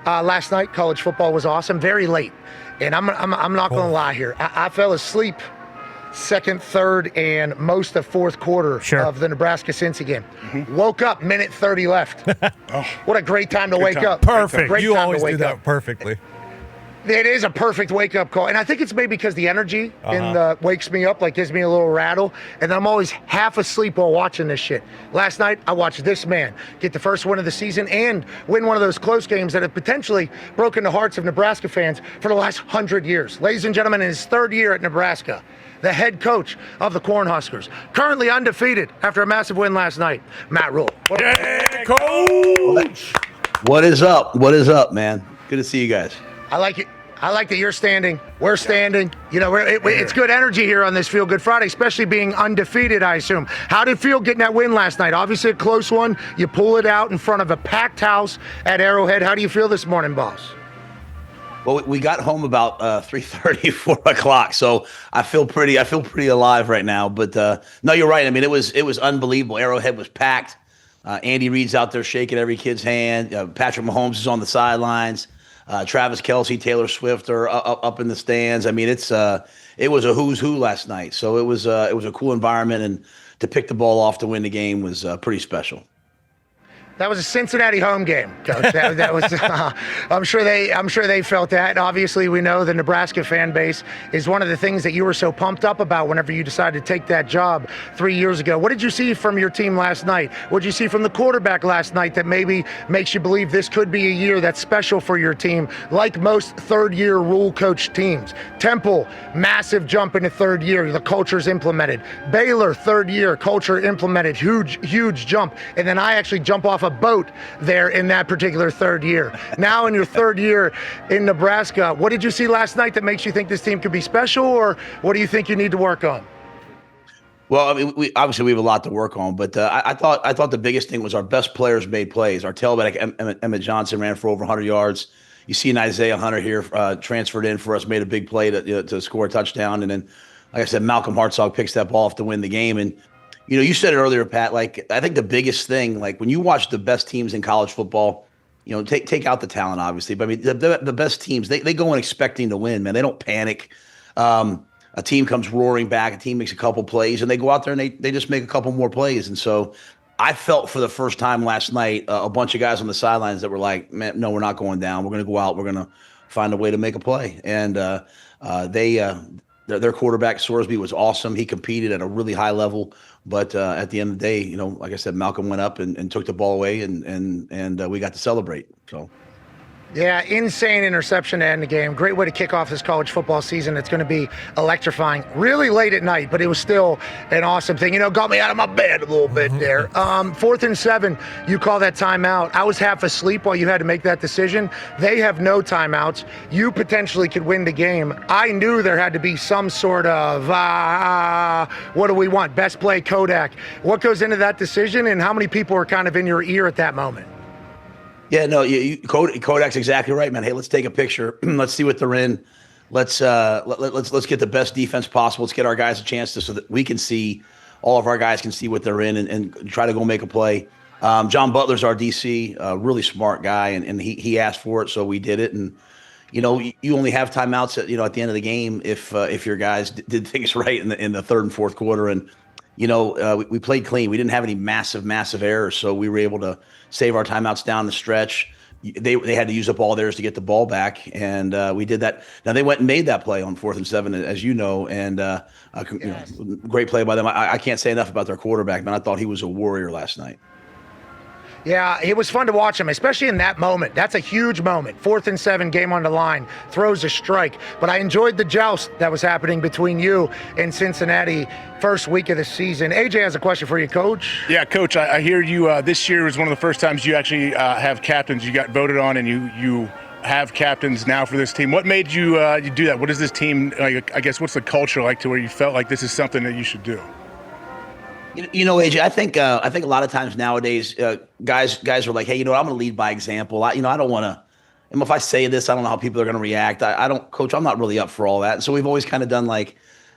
Last night, college football was awesome, very late. And I'm not going to lie here. I fell asleep second, third, and most of fourth quarter of the Nebraska-Cincy game. Woke up, minute 30 left. What a great time to wake up. Perfect. Great You time always to wake do that up. perfectly. It is a perfect wake-up call. And I think it's maybe because the energy wakes me up, like gives me a little rattle. And I'm always half asleep while watching this shit. Last night, I watched this man get the first win of the season and win one of those close games that have potentially broken the hearts of Nebraska fans for the last 100 years. Ladies and gentlemen, in his third year at Nebraska, the head coach of the Cornhuskers, currently undefeated after a massive win last night, Matt Rhule. Coach! What is up? What is up, man? Good to see you guys. I like it. I like that you're standing. We're standing. You know, it's good energy here on this Feel Good Friday, especially being undefeated, I assume. How did it feel getting that win last night? Obviously a close one. You pull it out in front of a packed house at Arrowhead. How do you feel this morning, boss? Well, we got home about 3:30, 4 o'clock, so I feel pretty alive right now. But no, you're right. I mean, it was unbelievable. Arrowhead was packed. Andy Reid's out there shaking every kid's hand. Patrick Mahomes is on the sidelines. Travis Kelce, Taylor Swift are up in the stands. I mean, it was a who's who last night. So it was a cool environment, and to pick the ball off to win the game was pretty special. That was a Cincinnati home game, Coach. That was. I'm sure they felt that. Obviously, we know the Nebraska fan base is one of the things that you were so pumped up about whenever you decided to take that job 3 years ago. What did you see from your team last night? What did you see from the quarterback last night that maybe makes you believe this could be a year that's special for your team, like most third-year Rhule coach teams? Temple, massive jump into third year. The culture's implemented. Baylor, third year, culture implemented. Huge jump. And then I actually jump off a boat there in that particular third year. Now in your third year in Nebraska, what did you see last night that makes you think this team could be special, or what do you think you need to work on? Well, I mean, we have a lot to work on, but I thought the biggest thing was our best players made plays. Our tailback Emmett Johnson ran for over 100 yards. You see an Isaiah Hunter here transferred in for us, made a big play to score a touchdown, and then, like I said, Malcolm Hartzog picks that ball off to win the game. And you know, you said it earlier, Pat, like, I think the biggest thing, like, when you watch the best teams in college football, you know, take out the talent, obviously, but I mean, the best teams, they go in expecting to win, man. They don't panic. A team comes roaring back, a team makes a couple plays, and they go out there and they just make a couple more plays. And so I felt for the first time last night a bunch of guys on the sidelines that were like, man, no, we're not going down. We're going to go out. We're going to find a way to make a play. And their quarterback, Sorsby, was awesome. He competed at a really high level. But at the end of the day, you know, like I said, Malcolm went up and took the ball away, and we got to celebrate. So. Yeah, insane interception to end the game. Great way to kick off this college football season. It's going to be electrifying. Really late at night, but it was still an awesome thing. You know, got me out of my bed a little bit there. 4th and 7, you call that timeout. I was half asleep while you had to make that decision. They have no timeouts. You potentially could win the game. I knew there had to be some sort of, what do we want? Best play, Kodak. What goes into that decision, and how many people are kind of in your ear at that moment? Yeah, no, Kodak's exactly right, man. Hey, let's take a picture. Let's see what they're in. Let's get the best defense possible. Let's get our guys a chance so that we can see, all of our guys can see what they're in and try to go make a play. John Butler's our DC, a really smart guy, and he asked for it, so we did it. And you know, you only have timeouts at the end of the game if your guys did things right in the third and fourth quarter. And you know, we played clean. We didn't have any massive errors, so we were able to save our timeouts down the stretch. They had to use up all theirs to get the ball back, and we did that. Now they went and made that play on 4th and 7, as you know, and great play by them. I can't say enough about their quarterback, man. I thought he was a warrior last night. Yeah, it was fun to watch him, especially in that moment. That's a huge moment. 4th and 7, game on the line, throws a strike. But I enjoyed the joust that was happening between you and Cincinnati first week of the season. AJ has a question for you, Coach. Yeah, Coach, I hear you this year was one of the first times you actually have captains. You got voted on, and you have captains now for this team. What made you do that? What is this team, I guess, what's the culture like to where you felt like this is something that you should do? You know, AJ, I think a lot of times nowadays, guys are like, hey, you know what, I'm going to lead by example. I don't want to. And if I say this, I don't know how people are going to react. I don't, Coach. I'm not really up for all that. And so we've always kind of done like,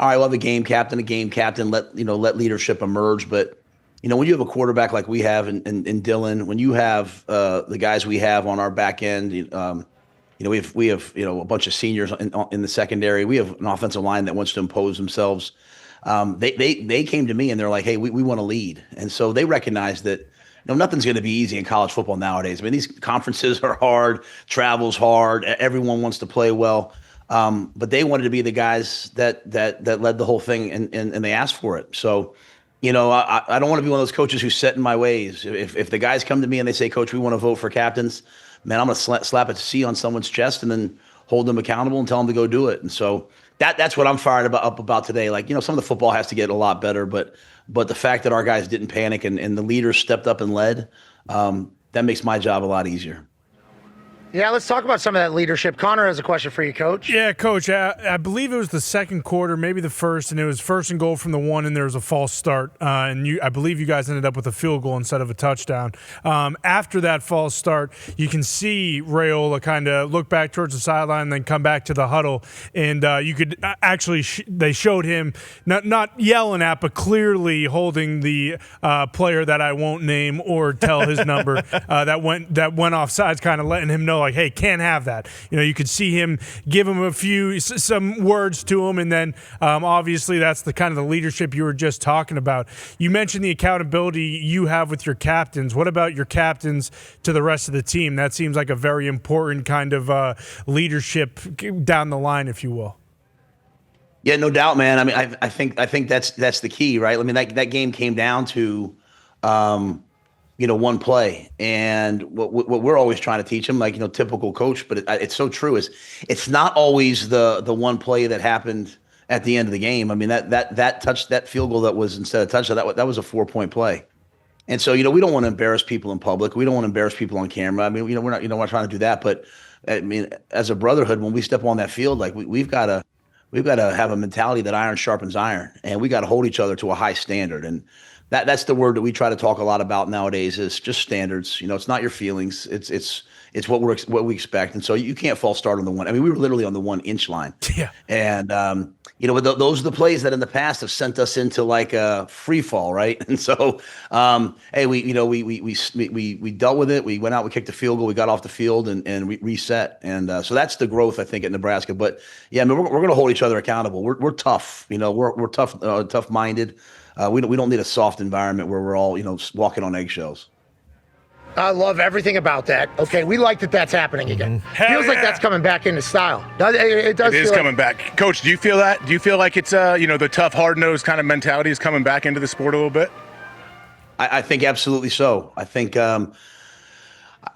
all right, we'll have a game captain. Let leadership emerge. But when you have a quarterback like we have in Dylan, when you have the guys we have on our back end, we have a bunch of seniors in the secondary. We have an offensive line that wants to impose themselves. They came to me and they're like, hey, we want to lead. And so they recognize that nothing's going to be easy in college football nowadays. I mean, these conferences are hard, travel's hard, everyone wants to play well. But they wanted to be the guys that led the whole thing and they asked for it. So, I don't want to be one of those coaches who's set in my ways. If the guys come to me and they say, Coach, we want to vote for captains, man, I'm going to slap a C on someone's chest and then hold them accountable and tell them to go do it. And so that's what I'm fired up about today. Like, some of the football has to get a lot better, but the fact that our guys didn't panic and the leaders stepped up and led, that makes my job a lot easier. Yeah, let's talk about some of that leadership. Connor has a question for you, Coach. Yeah, Coach, I believe it was the second quarter, maybe the first, and it was first and goal from the 1, and there was a false start. I believe you guys ended up with a field goal instead of a touchdown. After that false start, you can see Rayola kind of look back towards the sideline and then come back to the huddle, and you could actually they showed him not yelling at, but clearly holding the player that I won't name or tell his number that went off sides, kind of letting him know, like, hey, can't have that. You could see him give him some words to him, and then obviously that's the kind of the leadership you were just talking about. You mentioned the accountability you have with your captains. What about your captains to the rest of the team? That seems like a very important kind of leadership down the line, if you will. Yeah, no doubt, man. I mean, I think that's the key, right? I mean, that game came down to one play. And what we're always trying to teach them, like, typical coach, but it's so true, is it's not always the one play that happened at the end of the game. I mean, that field goal that was instead of touchdown, that was a 4-point play. And so, we don't want to embarrass people in public. We don't want to embarrass people on camera. I mean, we're not trying to do that. But I mean, as a brotherhood, when we step on that field, like we've got to have a mentality that iron sharpens iron, and we got to hold each other to a high standard. And that's the word that we try to talk a lot about nowadays, is just standards. It's not your feelings. It's what we expect. And so you can't false start on the 1. I mean, we were literally on the 1-inch line. Yeah. And those are the plays that in the past have sent us into like a free fall, right? And so, hey, we dealt with it. We went out, we kicked the field goal, we got off the field, and we reset. And so that's the growth, I think, at Nebraska. But yeah, I mean, we're going to hold each other accountable. We're tough. We're tough, tough-minded. We don't need a soft environment where we're all, walking on eggshells. I love everything about that. Okay, we like that that's happening again. Feels like that's coming back into style. It does. It is coming back. Coach, do you feel that? Do you feel like it's the tough, hard-nosed kind of mentality is coming back into the sport a little bit? I think absolutely so. I think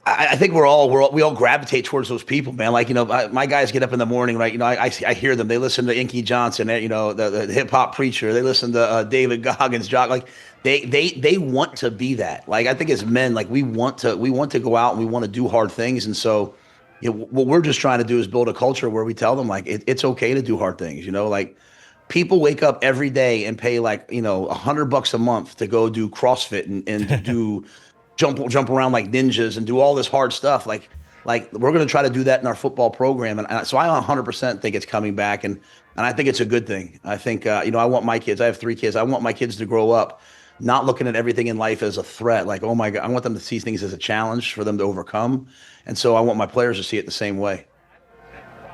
I think we all gravitate towards those people, man. Like, my guys get up in the morning, right? I hear them. They listen to Inky Johnson, the hip hop preacher. They listen to David Goggins, Jock. Like, they want to be that. Like, I think as men, like, we want to go out and we want to do hard things. And so, what we're just trying to do is build a culture where we tell them, like, it's okay to do hard things. Like, people wake up every day and pay like $100 a month to go do CrossFit and to do jump around like ninjas and do all this hard stuff. Like we're going to try to do that in our football program. And so I 100% think it's coming back. And I think it's a good thing. I think, I want my kids, I have 3 kids. I want my kids to grow up not looking at everything in life as a threat. Like, oh my God, I want them to see things as a challenge for them to overcome. And so I want my players to see it the same way.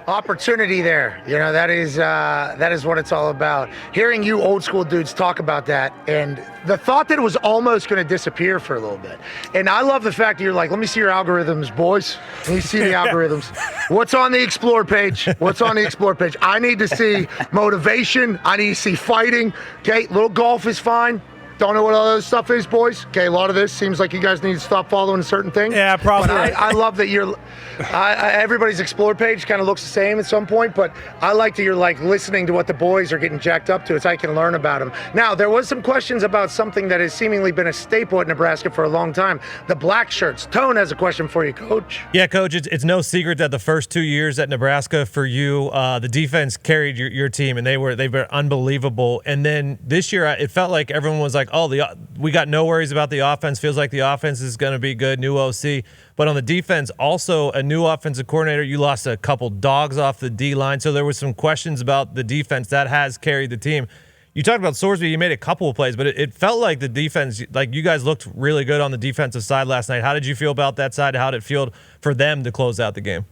Opportunity there. That is what it's all about. Hearing you old school dudes talk about that, and the thought that it was almost going to disappear for a little bit. And I love the fact that you're like, let me see your algorithms, boys. Let me see the algorithms. What's on the Explore page? I need to see motivation. I need to see fighting. Okay, little golf is fine. Don't know what all this stuff is, boys. Okay, a lot of this seems like you guys need to stop following certain things. Yeah, probably. But I love that you're. Everybody's Explore page kind of looks the same at some point, but I like that you're like listening to what the boys are getting jacked up to. It's how I can learn about them. Now, there was some questions about something that has seemingly been a staple at Nebraska for a long time: the black shirts. Tone has a question for you, Coach. Yeah, Coach. It's no secret that the first 2 years at Nebraska for you, the defense carried your team, and they were unbelievable. And then this year, it felt like everyone was like, oh, we got no worries about the offense. Feels like the offense is going to be good. New OC. But on the defense, also a new offensive coordinator. You lost a couple dogs off the D-line. So there was some questions about the defense that has carried the team. You talked about Sorsby. You made a couple of plays, but it felt like the defense, like you guys looked really good on the defensive side last night. How did you feel about that side? How did it feel for them to close out the game?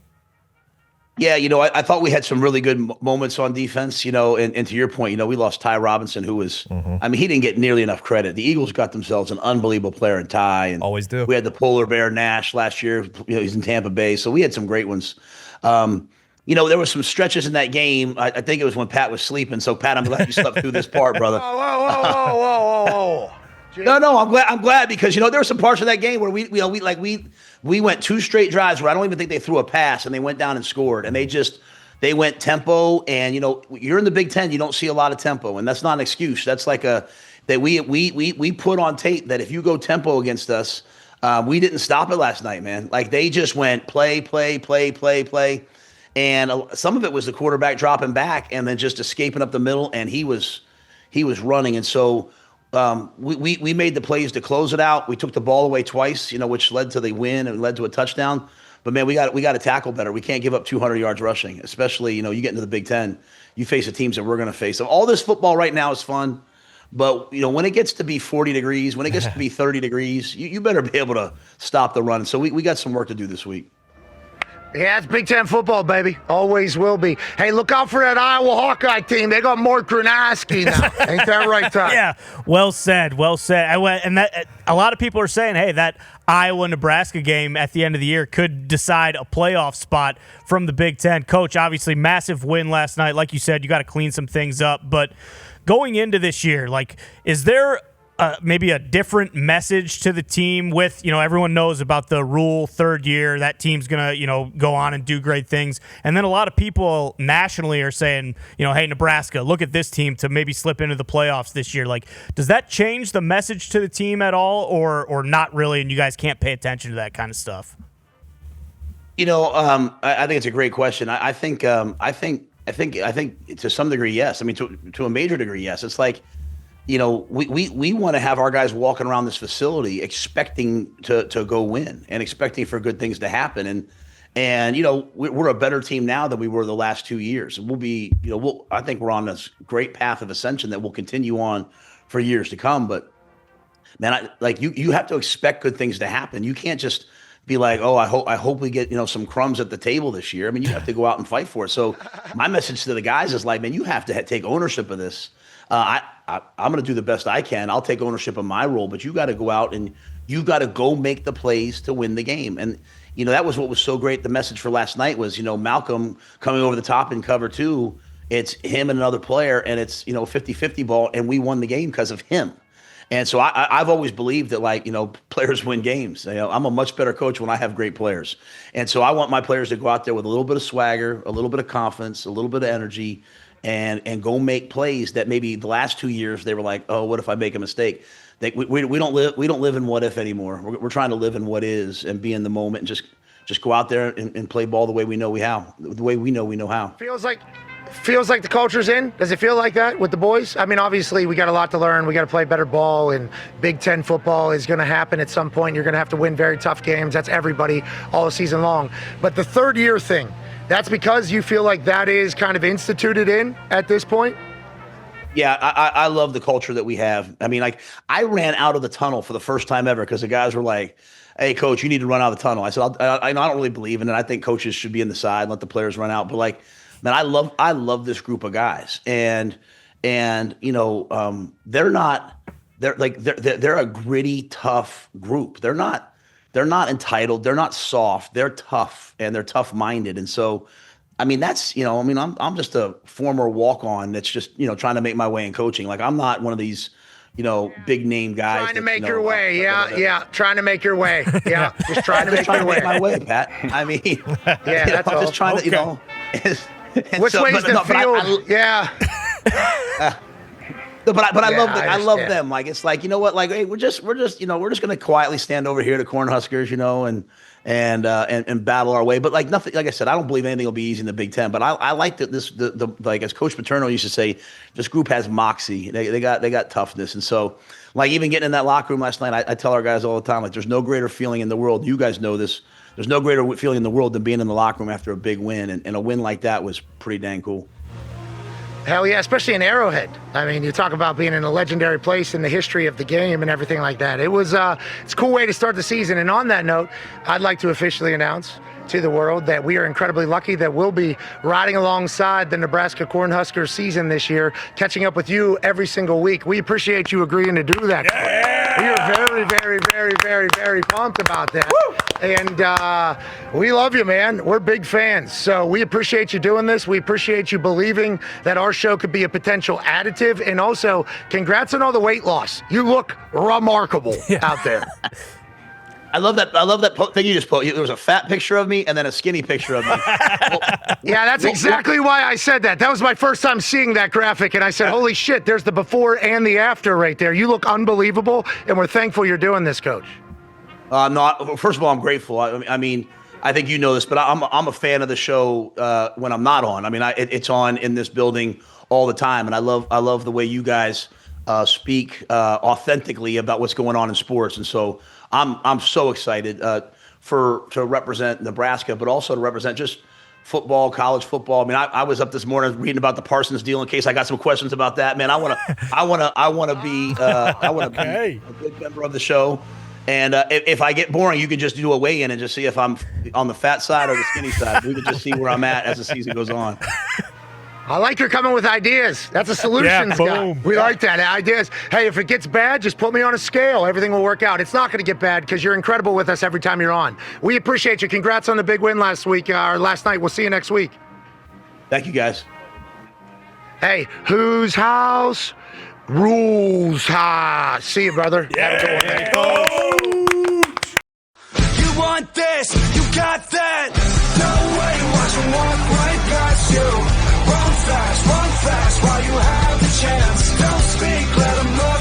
Yeah, I thought we had some really good moments on defense, and to your point, we lost Ty Robinson, who was, I mean, he didn't get nearly enough credit. The Eagles got themselves an unbelievable player in Ty. And always do. We had the polar bear Nash last year. He's in Tampa Bay. So we had some great ones. There were some stretches in that game. I think it was when Pat was sleeping. So, Pat, I'm glad you slept through this part, brother. Whoa. No, I'm glad because there were some parts of that game where we went 2 straight drives where I don't even think they threw a pass and they went down and scored, and they went tempo. And you're in the Big Ten, you don't see a lot of tempo, and that's not an excuse. That's like that we put on tape that if you go tempo against us, we didn't stop it last night, man. Like they just went play, and some of it was the quarterback dropping back and then just escaping up the middle, and he was running, and so. We made the plays to close it out. We took the ball away twice, which led to the win and led to a touchdown. But man, we got to tackle better. We can't give up 200 yards rushing, especially you get into the Big Ten. You face the teams that we're going to face. So all this football right now is fun, but when it gets to be 40 degrees, when it gets to be 30 degrees, you better be able to stop the run. So we got some work to do this week. Yeah, it's Big Ten football, baby. Always will be. Hey, look out for that Iowa Hawkeye team. They got Mort Granaski now. Ain't that right, Todd? Yeah, well said. A lot of people are saying, hey, that Iowa-Nebraska game at the end of the year could decide a playoff spot from the Big Ten. Coach, obviously, massive win last night. Like you said, you got to clean some things up. But going into this year, is there maybe a different message to the team with, everyone knows about the Rhule third year, that team's going to, go on and do great things. And then a lot of people nationally are saying, hey, Nebraska, look at this team to maybe slip into the playoffs this year. Does that change the message to the team at all or not really, and you guys can't pay attention to that kind of stuff? I think it's a great question. I think to some degree, yes. I mean, to a major degree, yes. It's like, we want to have our guys walking around this facility expecting to go win and expecting for good things to happen. And we're a better team now than we were the last 2 years. And we'll be, I think we're on this great path of ascension that will continue on for years to come. But man, you have to expect good things to happen. You can't just be like, oh, I hope we get, some crumbs at the table this year. I mean, you have to go out and fight for it. So my message to the guys is like, man, you have to take ownership of this. I'm going to do the best I can. I'll take ownership of my role, but you got to go out and you got to go make the plays to win the game. And, that was what was so great. The message for last night was, Malcolm coming over the top in cover 2. It's him and another player, and it's, 50-50 ball, and we won the game because of him. And so I've always believed that, players win games. I'm a much better coach when I have great players. And so I want my players to go out there with a little bit of swagger, a little bit of confidence, a little bit of energy, and go make plays that maybe the last 2 years they were like, oh, what if I make a mistake? We don't live in what if anymore. We're trying to live in what is and be in the moment and just go out there and play ball the way we know how. Feels like the culture's in. Does it feel like that with the boys? I mean, obviously we got a lot to learn. We got to play better ball, and Big Ten football is going to happen at some point. You're going to have to win very tough games. That's everybody all season long. But the third year thing, that's because you feel like that is kind of instituted in at this point? Yeah, I love the culture that we have. I mean, I ran out of the tunnel for the first time ever because the guys were like, hey, coach, you need to run out of the tunnel. I said, I don't really believe in it. I think coaches should be in the side and let the players run out. But man, I love this group of guys. And they're a gritty, tough group. They're not entitled. They're not soft. They're tough, and they're tough-minded. And so, I mean, that's, I'm just a former walk-on that's just, trying to make my way in coaching. I'm not one of these, big name guys. Trying to make your way. Yeah. Trying to make your way. Yeah. Just trying to make your way. My way, Pat. I mean, yeah, that's all. Just trying to, Which way's the field? Yeah. But I love them. It's like, you know what? Hey, we're just gonna quietly stand over here to Cornhuskers, and battle our way. But nothing. Like I said, I don't believe anything will be easy in the Big Ten. But I like that as Coach Paterno used to say, this group has moxie. They got toughness. And so, even getting in that locker room last night, I tell our guys all the time, there's no greater feeling in the world. You guys know this. There's no greater feeling in the world than being in the locker room after a big win, and a win like that was pretty dang cool. Hell yeah, especially in Arrowhead. I mean, you talk about being in a legendary place in the history of the game and everything like that. It's a cool way to start the season. And on that note, I'd like to officially announce to the world that we are incredibly lucky that we'll be riding alongside the Nebraska Cornhuskers season this year, catching up with you every single week. We appreciate you agreeing to do that. Yeah! We are very, very, very, very, very pumped about that. Woo! And we love you, man. We're big fans. So we appreciate you doing this. We appreciate you believing that our show could be a potential additive. And also, congrats on all the weight loss. You look remarkable out there. I love that thing you just put. There was a fat picture of me and then a skinny picture of me. Yeah, that's exactly why I said that. That was my first time seeing that graphic, and I said, holy shit, there's the before and the after right there. You look unbelievable, and we're thankful you're doing this, Coach. First of all, I'm grateful. I mean, I think you know this, but I'm a fan of the show when I'm not on. I mean, it's on in this building all the time, and I love the way you guys speak authentically about what's going on in sports, and so I'm so excited to represent Nebraska, but also to represent just football, college football. I mean, I was up this morning reading about the Parsons deal in case I got some questions about that. Man, I want to be a good member of the show. And if I get boring, you can just do a weigh-in and just see if I'm on the fat side or the skinny side. We can just see where I'm at as the season goes on. I like you're coming with ideas. That's a solutions guy. We like that. Ideas. Hey, if it gets bad, just put me on a scale. Everything will work out. It's not going to get bad because you're incredible with us every time you're on. We appreciate you. Congrats on the big win last night. We'll see you next week. Thank you, guys. Hey, whose house? Rules high. See you, brother. Yeah. Have a good one, man. You want this, you got that. No way, watch them walk right past you. Run fast while you have the chance. Don't speak, let them know.